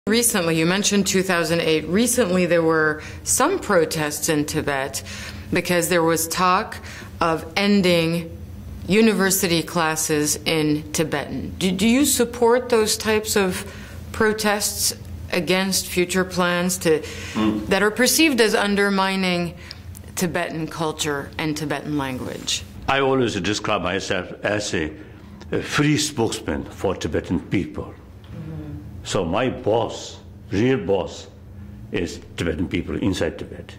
Recently, you mentioned 2008. Recently, there were some protests in Tibet because there was talk of ending university classes in Tibetan. Do you support those types of protests against future plans that are perceived as undermining Tibetan culture and Tibetan language? I always describe myself as a free spokesman for Tibetan people. So my boss, real boss, is Tibetan people inside Tibet.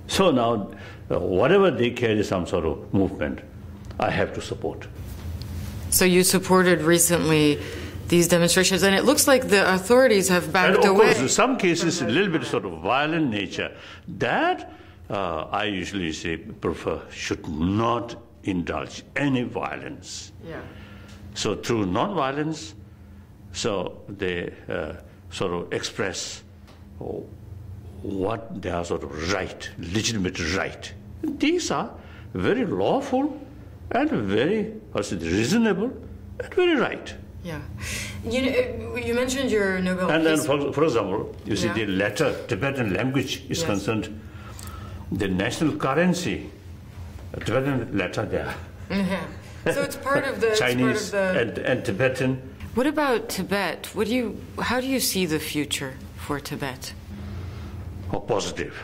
So now, whatever they carry some sort of movement, I have to support. So you supported recently these demonstrations, and it looks like the authorities have backed away. And of course, in some cases, a little bit sort of violent nature. That, I usually say, should not indulge any violence. Yeah. So through non-violence, so they sort of express what their sort of right, legitimate right. These are very lawful and very reasonable and very right. Yeah. You mentioned your Nobel And Peace... then, for example, you see the letter, Tibetan language is concerned, the national currency, Tibetan letter there. So it's part of the... Chinese and Tibetan. What about Tibet? How do you see the future for Tibet? Oh, positive.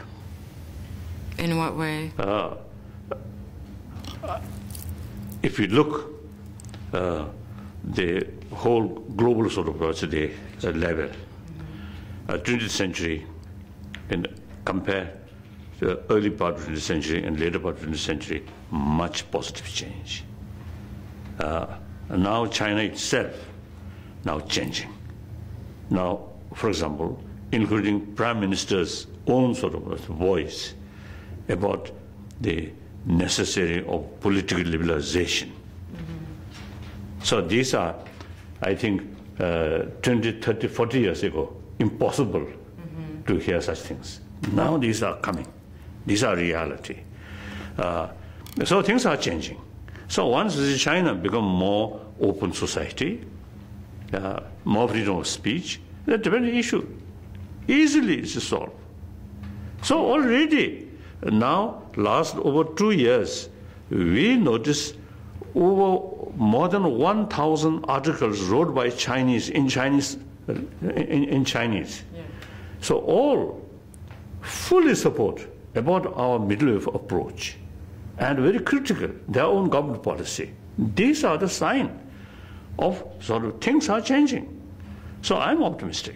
In what way? If you look the whole global sort of level, 20th century, and compare the early part of the 20th century and later part of the 20th century, much positive change. Now China itself now changing. Now, for example, including Prime Minister's own sort of voice about the necessary of political liberalization. So these are, I think, 20, 30, 40 years ago, impossible to hear such things. Now these are coming. These are reality. So things are changing. So once China become more open society, more freedom of speech, the Tibetan issue easily is solved. So already, now, last over 2 years, we notice over more than 1,000 articles wrote by Chinese in Chinese. Yeah. So all fully support about our middle wave approach and very critical, their own government policy. These are the sign of sort of things are changing. So I'm optimistic.